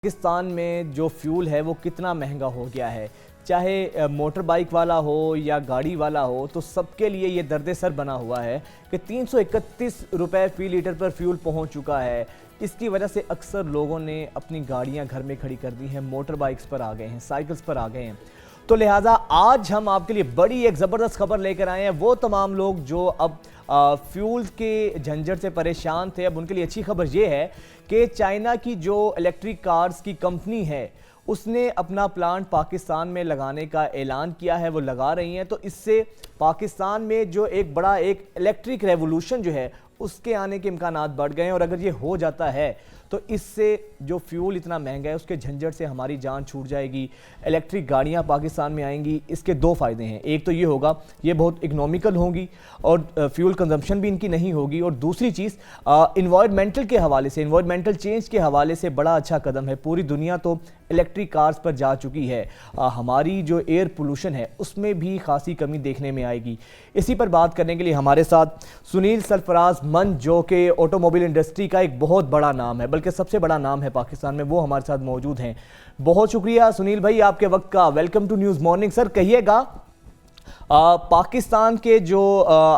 पाकिस्तान में जो फ्यूल है वो कितना महंगा हो गया है। चाहे मोटर बाइक वाला हो या गाड़ी वाला हो, तो सबके लिए ये दर्द सर बना हुआ है कि 331 रुपए फी लीटर पर फ्यूल पहुंच चुका है। इसकी वजह से अक्सर लोगों ने अपनी गाड़ियां घर में खड़ी कर दी हैं, मोटर बाइक्स पर आ गए हैं, साइकिल्स पर आ गए हैं। तो लिहाजा आज हम आपके लिए बड़ी एक ज़बरदस्त खबर लेकर आए हैं। वो तमाम लोग जो अब फ्यूल के झंझट से परेशान थे, अब उनके लिए अच्छी खबर ये है कि चाइना की जो इलेक्ट्रिक कार्स की कंपनी है उसने अपना प्लांट पाकिस्तान में लगाने का ऐलान किया है, वो लगा रही हैं। तो इससे पाकिस्तान में जो एक बड़ा एक इलेक्ट्रिक रेवोल्यूशन जो है उसके आने के इम्कानात बढ़ गए हैं। और अगर ये हो जाता है तो इससे जो फ्यूल इतना महंगा है उसके झंझट से हमारी जान छूट जाएगी। इलेक्ट्रिक गाड़ियां पाकिस्तान में आएंगी, इसके दो फ़ायदे हैं। एक तो ये होगा, ये बहुत इकोनॉमिकल होंगी और फ्यूल कंजम्पशन भी इनकी नहीं होगी। और दूसरी चीज़, इन्वायरमेंटल के हवाले से, इन्वायरमेंटल चेंज के हवाले से बड़ा अच्छा कदम है। पूरी दुनिया तो इलेक्ट्रिक कार्स पर जा चुकी है। हमारी जो एयर पोल्यूशन है उसमें भी खासी कमी देखने में आएगी। इसी पर बात करने के लिए हमारे साथ सुनील सरफराज मंच, जो कि ऑटोमोबाइल इंडस्ट्री का एक बहुत बड़ा नाम है, बल्कि सबसे बड़ा नाम है पाकिस्तान में, वो हमारे साथ मौजूद हैं। बहुत शुक्रिया सुनील भाई आपके वक्त का। Welcome to news morning. Sir कहिएगा, पाकिस्तान के जो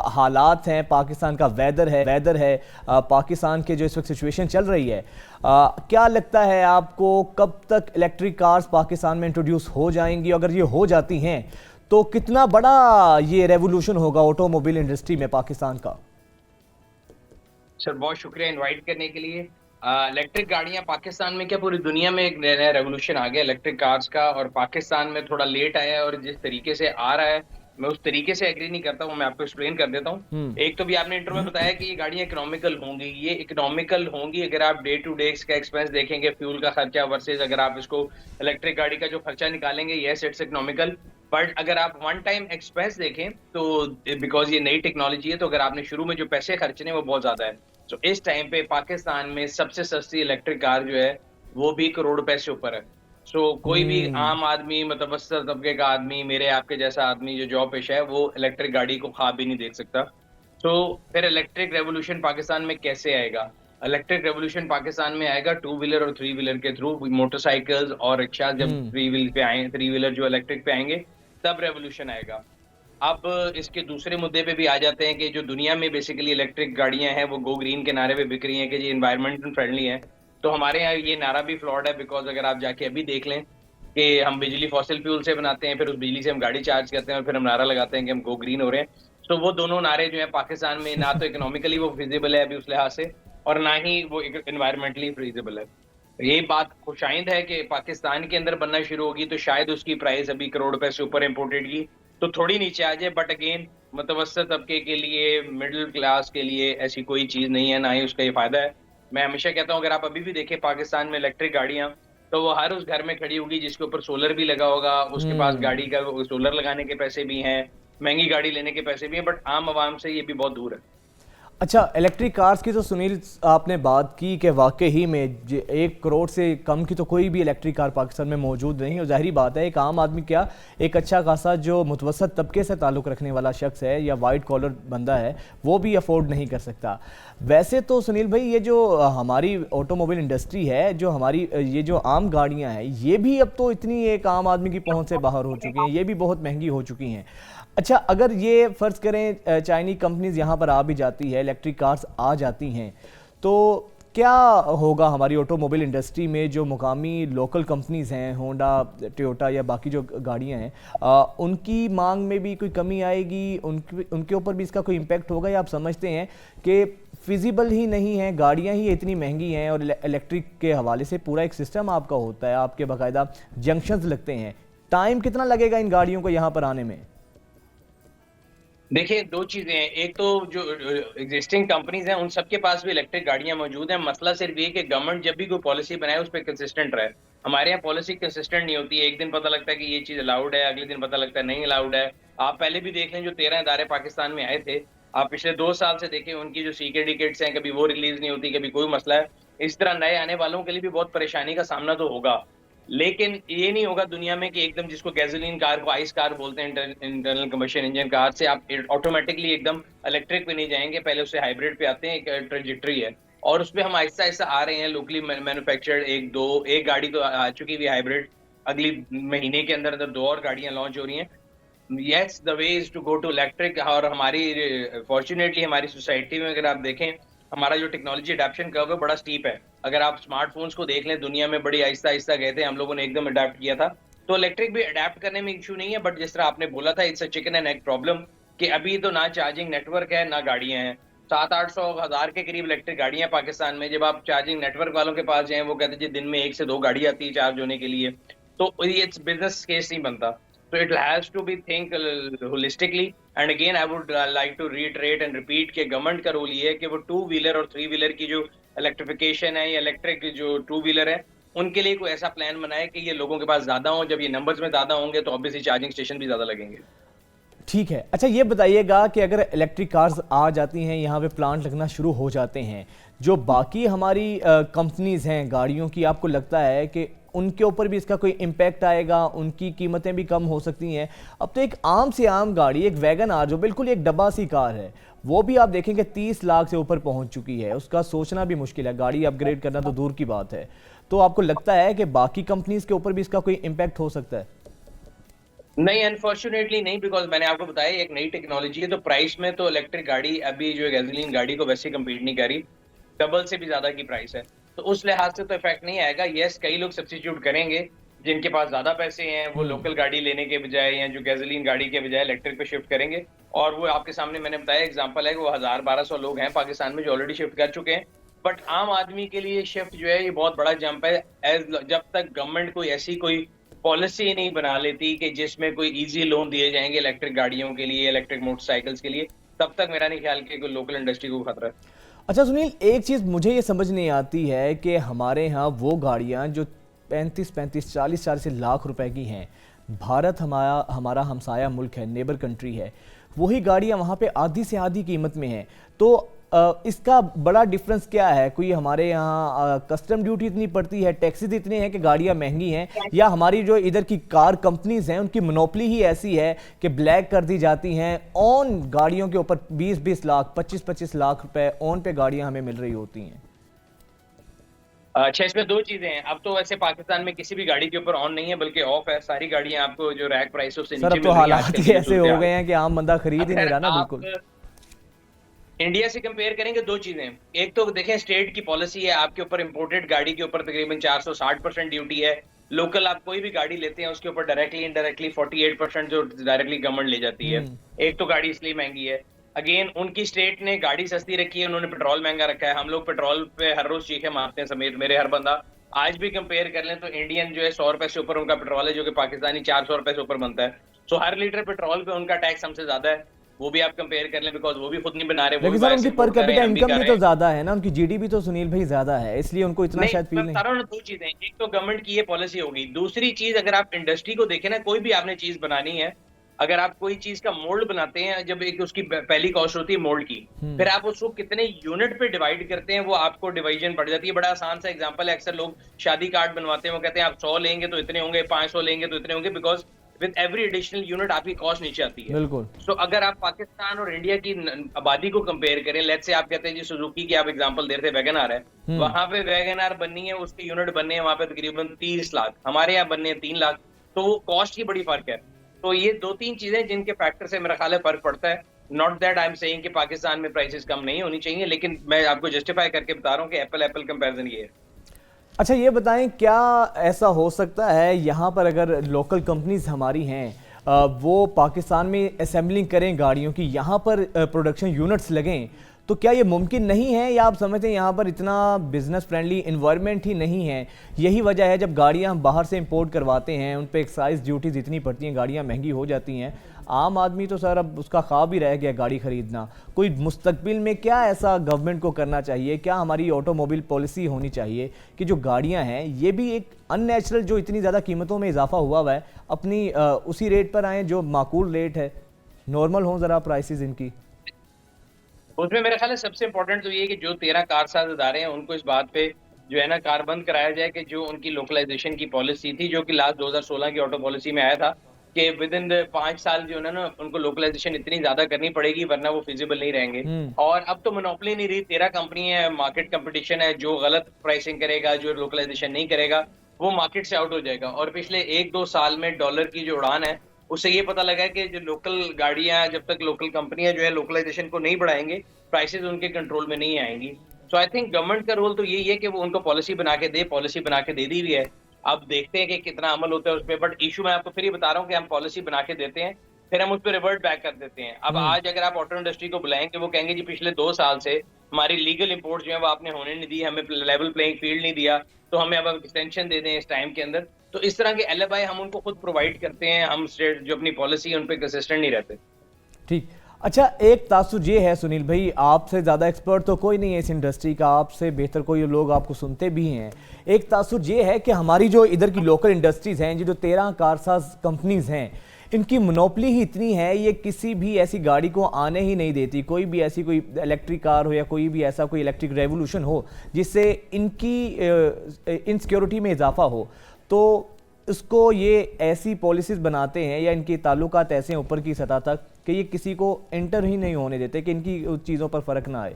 हालात हैं, पाकिस्तान का वेदर है, पाकिस्तान के जो इस वक्त सिचुएशन चल रही है, क्या लगता है आपको कब तक इलेक्ट्रिक कार्स पाकिस्तान में इंट्रोड्यूस हो जाएंगी? अगर ये हो जाती हैं तो कितना बड़ा ये रेवोल्यूशन होगा ऑटोमोबाइल इंडस्ट्री में पाकिस्तान का? सर बहुत शुक्रिया इनवाइट करने के लिए। इलेक्ट्रिक गाड़ियां पाकिस्तान में क्या पूरी दुनिया में एक नया रेवोल्यूशन आ गया इलेक्ट्रिक कार्स का, और पाकिस्तान में थोड़ा लेट आया है। और जिस तरीके से आ रहा है मैं उस तरीके से एग्री नहीं करता हूँ। मैं आपको एक्सप्लेन कर देता हूँ। एक तो भी आपने इंट्रो में बताया कि ये गाड़ियां इकोनॉमिकल होंगी। ये इकोनॉमिकल होंगी अगर आप डे टू डे का एक्सपेंस देखेंगे, फ्यूल का खर्चा वर्सेज अगर आप इसको इलेक्ट्रिक गाड़ी का जो खर्चा निकालेंगे, यस इट्स इकोनॉमिकल। बट अगर आप वन टाइम एक्सपेंस देखें तो बिकॉज ये नई टेक्नोलॉजी है, तो अगर आपने शुरू में जो पैसे खर्चने वो बहुत ज्यादा है। तो इस टाइम पे पाकिस्तान में सबसे सस्ती इलेक्ट्रिक कार जो है वो भी करोड़ रुपए से ऊपर है। कोई भी आम आदमी, मतवसत तबके का आदमी, मेरे आपके जैसा आदमी जो जॉब पेशा है, वो इलेक्ट्रिक गाड़ी को ख्वाब भी नहीं देख सकता। फिर इलेक्ट्रिक रेवोल्यूशन पाकिस्तान में कैसे आएगा? इलेक्ट्रिक रेवोल्यूशन पाकिस्तान में आएगा टू व्हीलर और थ्री व्हीलर के थ्रू। मोटरसाइकिल्स और रिक्शा जब थ्री व्हील पे आए, थ्री व्हीलर जो इलेक्ट्रिक पे आएंगे, तब रेवोल्यूशन आएगा। अब इसके दूसरे मुद्दे पे भी आ जाते हैं कि जो दुनिया में बेसिकली इलेक्ट्रिक गाड़ियां हैं वो गो ग्रीन के नारे पे बिक रही हैं कि जी इन्वायरमेंटल फ्रेंडली है। तो हमारे यहाँ ये नारा भी फ्लॉड है, बिकॉज अगर आप जाके अभी देख लें कि हम बिजली फॉसिल फ्यूल से बनाते हैं, फिर उस बिजली से हम गाड़ी चार्ज करते हैं और फिर हम नारा लगाते हैं कि हम गो ग्रीन हो रहे हैं। तो वो दोनों नारे जो है पाकिस्तान में ना तो इकोनॉमिकली वो फिजिबल है अभी उस लिहाज से, और ना ही वो इन्वायरमेंटली फिजिबल है। यही बात खुशाइंद है कि पाकिस्तान के अंदर बनना शुरू होगी तो शायद उसकी प्राइस अभी करोड़ रुपए से ऊपर इम्पोर्टेड की तो थोड़ी नीचे आ जाए। बट अगेन मुतवसत तबके के लिए, मिडिल क्लास के लिए ऐसी कोई चीज नहीं है, ना ही उसका ये फायदा है। मैं हमेशा कहता हूँ अगर आप अभी भी देखें पाकिस्तान में इलेक्ट्रिक गाड़ियां, तो वो हर उस घर में खड़ी होगी जिसके ऊपर सोलर भी लगा होगा, उसके पास गाड़ी का सोलर लगाने के पैसे भी हैं, महंगी गाड़ी लेने के पैसे भी हैं, बट आम आवाम से ये भी बहुत दूर है। अच्छा, इलेक्ट्रिक कार्स की तो सुनील आपने बात की कि वाकई ही में 1 करोड़ से कम की तो कोई भी इलेक्ट्रिक कार पाकिस्तान में मौजूद नहीं। और ज़ाहिरी बात है, एक आम आदमी क्या, एक अच्छा खासा जो मुतवसत तबके से ताल्लुक़ रखने वाला शख्स है या वाइट कॉलर बंदा है, वो भी अफोर्ड नहीं कर सकता। वैसे तो सुनील भाई, ये जो हमारी ऑटोमोबाइल इंडस्ट्री है, जो हमारी ये जो आम गाड़ियाँ हैं, ये भी अब तो इतनी एक आम आदमी की पहुँच से बाहर हो चुकी हैं, ये भी बहुत महंगी हो चुकी हैं। अच्छा, अगर ये फ़र्ज़ करें चाइनीज़ कंपनीज़ यहाँ पर आ भी जाती है, इलेक्ट्रिक कार्स आ जाती हैं, तो क्या होगा हमारी ऑटोमोबाइल इंडस्ट्री में? जो मुकामी लोकल कंपनीज़ हैं, होंडा, टोयोटा या बाकी जो गाड़ियाँ हैं, उनकी मांग में भी कोई कमी आएगी? उनके ऊपर भी इसका कोई इम्पेक्ट होगा, या आप समझते हैं कि फिजिबल ही नहीं है, गाड़ियाँ ही इतनी महंगी हैं और इलेक्ट्रिक के हवाले से पूरा एक सिस्टम आपका होता है, आपके बाकायदा जंक्शंस लगते हैं, टाइम कितना लगेगा इन गाड़ियों को यहाँ पर आने में? देखिए, दो चीजें हैं। एक तो जो एग्जिस्टिंग कंपनीज हैं उन सबके पास भी इलेक्ट्रिक गाड़ियां मौजूद हैं। मसला सिर्फ ये कि गवर्नमेंट जब भी कोई पॉलिसी बनाए उस पर कंसिस्टेंट रहे। हमारे यहाँ पॉलिसी कंसिस्टेंट नहीं होती है। एक दिन पता लगता है कि ये चीज अलाउड है, अगले दिन पता लगता है नहीं अलाउड है। आप पहले भी देख लें, जो 13 इदारे पाकिस्तान में आए थे, आप पिछले 2 साल से देखें, उनकी जो सिक्योरिटी हैं कभी वो रिलीज नहीं होती, कभी कोई मसला है। इस तरह नए आने वालों के लिए भी बहुत परेशानी का सामना तो होगा, लेकिन ये नहीं होगा दुनिया में कि एकदम जिसको गैसोलीन कार को आइस कार बोलते हैं, इंटरनल कम्बशन इंजन कार से आप ऑटोमेटिकली एकदम इलेक्ट्रिक पे नहीं जाएंगे। पहले उससे हाइब्रिड पे आते हैं, एक ट्रेजेक्टरी है। और उसपे हम आहिस्ता आहिस्ता आ रहे हैं लोकली मैन्युफैक्चर्ड एक गाड़ी तो आ चुकी हुई हाइब्रिड। अगली महीने के अंदर अंदर 2 और गाड़ियां लॉन्च हो रही हैं। Yes, the way is to go to electric. और हमारी फॉर्चुनेटली हमारी सोसाइटी में अगर आप देखें, हमारा जो टेक्नोलॉजी अडेप्शन कर्व है बड़ा स्टीप है। अगर आप स्मार्टफोन्स को देख लें, दुनिया में बड़ी आहिस्ता आहिस्ता गए थे, हम लोगों ने एकदम अडेप्ट किया था। तो इलेक्ट्रिक भी अडेप्ट करने में इशू नहीं है, बट जिस तरह आपने बोला था, it's a chicken and egg problem कि अभी तो ना चार्जिंग नेटवर्क है ना गाड़ियां हैं। 700-800 हज़ार के करीब इलेक्ट्रिक गाड़ियां पाकिस्तान में। जब आप चार्जिंग नेटवर्क वालों के पास जाएं, वो कहते हैं जी दिन में 1 से 2 गाड़ी आती है चार्ज होने के लिए। तो ये बिजनेस केस नहीं बनता। So it has to be think holistically. And again, I would like to reiterate and repeat कि गवर्नमेंट का रोल ये है कि वो 2 व्हीलर और 3 व्हीलर की जो इलेक्ट्रिफिकेशन है या इलेक्ट्रिक जो 2 व्हीलर है, उनके लिए कोई ऐसा प्लान बनाए कि ये लोगों के पास ज्यादा हो। जब ये नंबर्स में ज्यादा होंगे तो ऑब्वियसली चार्जिंग स्टेशन भी ज्यादा लगेंगे। ठीक है। अच्छा ये बताइएगा कि अगर इलेक्ट्रिक कार्स आ जाती हैं, यहाँ पे प्लांट लगना शुरू हो जाते हैं, जो बाकी हमारी कंपनीज हैं गाड़ियों की, आपको लगता है कि उनके ऊपर भी इसका कोई इम्पैक्ट आएगा, उनकी कीमतें भी कम हो सकती हैं? अब तो एक आम से आम गाड़ी, एक वैगन आर जो बिल्कुल एक डब्बा सी कार है, वो भी आप देखेंगे 30 लाख से ऊपर पहुंच चुकी है। उसका सोचना भी मुश्किल है, गाड़ी अपग्रेड करना तो दूर की बात है। तो आपको लगता है कि बाकी कंपनीज के ऊपर भी इसका कोई इम्पैक्ट हो सकता है? नहीं, अनफॉर्चुनेटली नहीं, बिकॉज मैंने आपको बताया एक नई टेक्नोलॉजी है। तो प्राइस में तो इलेक्ट्रिक गाड़ी अभी जो गैसोलीन गाड़ी को वैसे कम्पीट नहीं कर रही, डबल से भी ज्यादा की प्राइस है। तो उस लिहाज से तो इफेक्ट नहीं आएगा। यस, कई लोग सब्स्टिट्यूट करेंगे, जिनके पास ज्यादा पैसे हैं, वो लोकल गाड़ी लेने के बजाय या जो गैसोलीन गाड़ी के बजाय इलेक्ट्रिक पे शिफ्ट करेंगे। और वो आपके सामने मैंने बताया एग्जांपल है कि वो 1000-1200 लोग हैं पाकिस्तान में जो ऑलरेडी शिफ्ट कर चुके हैं। बट आम आदमी के लिए शिफ्ट जो है ये बहुत बड़ा जंप है। जब तक गवर्नमेंट कोई ऐसी कोई पॉलिसी नहीं बना लेती कि जिसमें कोई इजी लोन दिए जाएंगे इलेक्ट्रिक गाड़ियों के लिए, इलेक्ट्रिक मोटरसाइकिल्स के लिए, तब तक मेरा नहीं ख्याल कि कोई लोकल इंडस्ट्री को खतरा है। अच्छा सुनील, एक चीज़ मुझे ये समझ नहीं आती है कि हमारे यहाँ वो गाड़ियाँ जो 35-35, 40-40 लाख रुपए की हैं, भारत हमारा हमारा हमसाया मुल्क है, नेबर कंट्री है, वही गाड़ियाँ वहाँ पे आधी से आधी कीमत में हैं। तो इसका बड़ा डिफरेंस क्या है? कोई हमारे यहाँ कस्टम ड्यूटी इतनी पड़ती है, टैक्सेस इतने हैं कि गाड़ियाँ महंगी हैं, या हमारी जो इधर की कार कंपनीज हैं उनकी मोनोपली ही ऐसी है कि ब्लैक कर दी जाती हैं, ऑन गाड़ियों के ऊपर 20-20 लाख, 25-25 लाख रुपए ऑन पे गाड़ियाँ हमें मिल रही होती हैं? अच्छा, इसमें 2 चीजें हैं। अब तो वैसे पाकिस्तान में किसी भी गाड़ी के ऊपर ऑन नहीं है, बल्कि ऑफ है। सारी गाड़ियां आपको जो रैक प्राइस है उससे सर नीचे अब तो मिल रही है हालात आजकल ही की जो ऐसे सूरत हो हाल गए है। हैं कि आम बंदा खरीद अब ही नहीं खैर रहा ना, आप बिल्कुल। इंडिया से कंपेयर करेंगे, 2 चीजें। एक तो देखें स्टेट की पॉलिसी है, आपके ऊपर इंपोर्टेड गाड़ी के ऊपर तकरीबन 460% ड्यूटी है। लोकल आप कोई भी गाड़ी लेते हैं उसके ऊपर डायरेक्टली इनडायरेक्टली 48% जो डायरेक्टली गवर्नमेंट ले जाती है। एक तो गाड़ी इसलिए महंगी है। अगेन उनकी स्टेट ने गाड़ी सस्ती रखी है, उन्होंने पेट्रोल महंगा रखा है। हम लोग पेट्रोल पे हर रोज चीखे मारते हैं, समेत मेरे हर बंदा। आज भी कंपेयर कर लें तो इंडियन जो है 100 रुपए से ऊपर उनका पेट्रोल है, जो कि पाकिस्तानी 400 रुपए से ऊपर बनता है। सो हर लीटर पेट्रोल पे उनका टैक्स हमसे ज्यादा है। वो भी आप कंपेयर कर लें, बिकॉज वो भी खुद नहीं बना रहे, वो भी लेकिन सर बाहर से उनकी पर इम्पोर्ट कर रहे कैपिटा हैं, हम भी इनकम कर भी रहे तो हैं। ज्यादा है ना, उनकी जीडीपी तो सुनील भाई ज्यादा है, इसलिए उनको इतना नहीं, शायद फील मैं नहीं। बता रहा हूँ ना, 2 चीजें। एक तो गवर्नमेंट की ये पॉलिसी होगी। दूसरी चीज, अगर आप इंडस्ट्री को देखें ना, कोई भी आपने चीज बनानी है, अगर आप कोई चीज का मोल्ड बनाते हैं, जब एक उसकी पहली कॉस्ट होती है मोल्ड की, फिर आप उसको कितने यूनिट पे डिवाइड करते हैं, वो आपको डिवीजन पड़ जाती है। बड़ा आसान सा एग्जांपल है, अक्सर लोग शादी कार्ड बनवाते हैं, वो कहते हैं आप 100 लेंगे तो इतने होंगे, 500 लेंगे तो इतने होंगे, because with every additional unit आपकी कॉस्ट नीचे आती है। बिल्कुल। सो अगर आप पाकिस्तान और इंडिया की आबादी को कंपेयर करें, लेट्स से आप कहते हैं जी सुजुकी की आप एग्जांपल दे रहे थे, वैगन आर है, वहां पे वैगन आर बननी है, उसके यूनिट बनने हैं वहां पे तकरीबन 30 लाख, हमारे यहाँ बनने हैं 3 लाख। तो वो कॉस्ट की बड़ी फर्क है। तो ये 2-3 चीजें जिनके फैक्टर से मेरा ख्याल है फर्क पड़ता है। Not that I am saying कि पाकिस्तान में प्राइसेस कम नहीं होनी चाहिए, लेकिन मैं आपको जस्टिफाई करके बता रहा हूँ कि एप्पल एप्पल कंपैरिजन ये है। अच्छा ये बताएं, क्या ऐसा हो सकता है यहाँ पर अगर लोकल कंपनीज हमारी हैं वो पाकिस्तान में असेंबलिंग करें गाड़ियों की, यहाँ पर प्रोडक्शन यूनिट्स लगें, तो क्या ये मुमकिन नहीं है, या आप समझते हैं यहाँ पर इतना बिजनेस फ्रेंडली इन्वायरमेंट ही नहीं है? यही वजह है जब गाड़ियाँ हम बाहर से इंपोर्ट करवाते हैं उन पर एक्साइज ड्यूटीज इतनी पड़ती हैं, गाड़ियाँ महंगी हो जाती हैं। आम आदमी तो सर अब उसका ख्वाब ही रह गया गाड़ी खरीदना। कोई मुस्तकबिल में क्या ऐसा गवर्नमेंट को करना चाहिए, क्या हमारी ऑटोमोबाइल पॉलिसी होनी चाहिए कि जो गाड़ियां हैं ये भी एक अननेचुरल, जो इतनी ज़्यादा कीमतों में इजाफा हुआ है, अपनी उसी रेट पर आएँ जो माकूल रेट है, नॉर्मल हों ज़रा प्राइसेस इनकी? उसमें मेरा ख्याल है सबसे इंपॉर्टेंट तो ये है कि जो 13 कारसाज इदारे हैं उनको इस बात पे जो है ना कारबंद कराया जाए कि जो उनकी लोकलाइजेशन की पॉलिसी थी, जो कि लास्ट 2016 की ऑटो पॉलिसी में आया था, कि विद इन 5 साल जो है ना उनको लोकलाइजेशन इतनी ज्यादा करनी पड़ेगी वरना वो फिजिबल नहीं रहेंगे। और अब तो मोनोपोली नहीं रही, 13 कंपनी है, मार्केट कंपटीशन है, जो गलत प्राइसिंग करेगा, जो लोकलाइजेशन नहीं करेगा, वो मार्केट से आउट हो जाएगा। और पिछले 1-2 साल में डॉलर की जो उड़ान है, उससे ये पता लगा है कि जो लोकल गाड़ियां, जब तक लोकल कंपनियां जो है लोकलाइजेशन को नहीं बढ़ाएंगे, प्राइसेस उनके कंट्रोल में नहीं आएंगी। सो आई थिंक गवर्नमेंट का रोल तो यही है कि वो उनको पॉलिसी बना के दे, पॉलिसी बना के दे दी भी है। अब देखते हैं कि कितना अमल होता है उस पे, बट इशू मैं आपको फिर ये बता रहा हूँ कि हम पॉलिसी बना के देते हैं, फिर हम उस पर रिवर्ट बैक कर देते हैं। अब आज अगर आप ऑटो इंडस्ट्री को बुलाएंगे, वो कहेंगे जी पिछले 2 साल से हमारी लीगल इंपोर्ट जो है वो आपने होने नहीं दी, हमें लेवल प्लेइंग फील्ड नहीं दिया, तो हमें अब एक्सटेंशन दे दें इस टाइम के अंदर। तो इस तरह के एलएफआई हम उनको खुद प्रोवाइड करते हैं, हम स्टेट जो अपनी पॉलिसी है उन पर कंसिस्टेंट नहीं रहते। ठीक। अच्छा, एक तासुर ये है सुनील भाई, आपसे ज़्यादा एक्सपर्ट तो कोई नहीं है इस इंडस्ट्री का, आपसे बेहतर कोई लोग आपको सुनते भी हैं। एक तासुर ये है कि हमारी जो इधर की लोकल इंडस्ट्रीज़ हैं, जो 13 कारसाज कंपनीज़ हैं, इनकी मोनोपली ही इतनी है, ये किसी भी ऐसी गाड़ी को आने ही नहीं देती। कोई भी ऐसी कोई इलेक्ट्रिक कार हो या कोई भी ऐसा कोई इलेक्ट्रिक रेवोल्यूशन हो जिससे इनकी इनसिक्योरिटी में इजाफा हो, तो इसको ये ऐसी पॉलिसीज़ बनाते हैं या इनके ताल्लुकात ऐसे हैं ऊपर की सतह तक कि ये किसी को एंटर ही नहीं होने देते कि इनकी चीज़ों पर फ़र्क ना आए।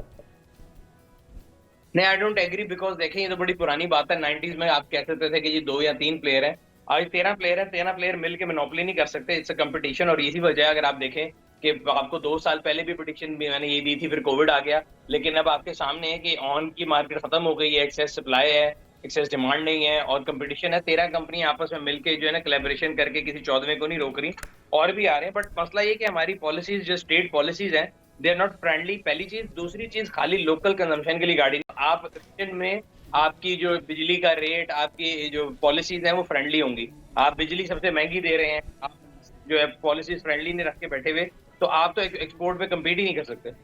नहीं, आई डोंट एग्री, बिकॉज देखें ये तो बड़ी पुरानी बात है। 90s में आप कह सकते थे कि ये 2 या 3 प्लेयर हैं, आज 13 प्लेयर हैं। 13 प्लेयर मिलकर मोनोपोली नहीं कर सकते, इट्स अ कंपटीशन। और इसी वजह अगर आप देखें कि आपको 2 साल पहले भी प्रेडिक्शन भी मैंने ये दी थी, फिर कोविड आ गया, लेकिन अब आपके सामने है कि ऑन की मार्केट खत्म हो गई है, एक्सेस सप्लाई है, एक्सेस डिमांड नहीं है और कंपटीशन है। 13 कंपनियां आपस में मिलकर जो है ना कोलैबोरेशन करके किसी 14वें को नहीं रोक रही, और भी आ रहे हैं। बट मसला ये कि हमारी पॉलिसीज जो स्टेट पॉलिसीज हैं, दे आर नॉट फ्रेंडली, पहली चीज। दूसरी चीज, खाली लोकल कंजम्पशन के लिए गाड़ी, आप region में आपकी जो बिजली का रेट, आपकी जो पॉलिसीज हैं वो फ्रेंडली होंगी। आप बिजली सबसे महंगी दे रहे हैं, आप जो है पॉलिसीज फ्रेंडली नहीं रख के बैठे हुए, तो आप तो एक्सपोर्ट पे कम्पीट ही नहीं कर सकते।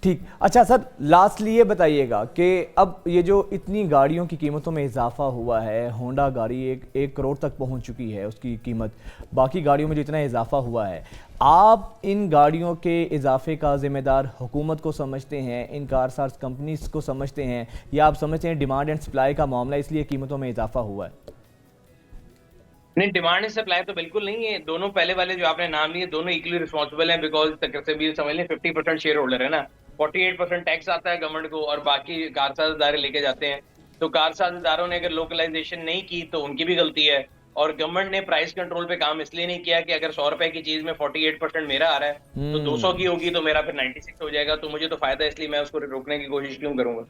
ठीक। अच्छा सर, लास्टली ये बताइएगा कि अब ये जो इतनी गाड़ियों की कीमतों में इजाफा हुआ है, होंडा गाड़ी 1 करोड़ तक पहुंच चुकी है उसकी कीमत, बाकी गाड़ियों में जो इतना इजाफा हुआ है, आप इन गाड़ियों के इजाफे का जिम्मेदार हुकूमत को समझते हैं, इन कारसाज कंपनीज को समझते हैं, या आप समझते हैं डिमांड एंड सप्लाई का मामला इसलिए कीमतों में इजाफा हुआ है? नहीं, डिमांड एंड सप्लाई तो बिल्कुल नहीं है। दोनों पहले वाले जो आपने नाम लिए, दोनों इक्वली रिस्पॉन्सिबल हैं, बिकॉज तकरीबन समझ लें 50% शेयर होल्डर है ना, 48% टैक्स आता है गवर्नमेंट को और बाकी कारसाज इदारे लेके जाते हैं। तो कारसाज इदारों ने अगर लोकलाइजेशन नहीं की तो उनकी भी गलती है, और गवर्नमेंट ने प्राइस कंट्रोल पे काम इसलिए नहीं किया कि अगर 100 रुपए की चीज में 48% मेरा आ रहा है, तो 200 की होगी तो मेरा फिर 96 हो जाएगा, तो मुझे तो फायदा है, इसलिए मैं उसको रोकने की कोशिश क्यों करूंगा।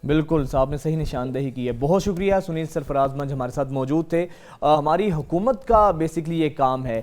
बिल्कुल, साहब ने सही निशानदेही की है। बहुत शुक्रिया, सुनील सरफराज मंज हमारे साथ मौजूद थे। हमारी हुकूमत का बेसिकली ये काम है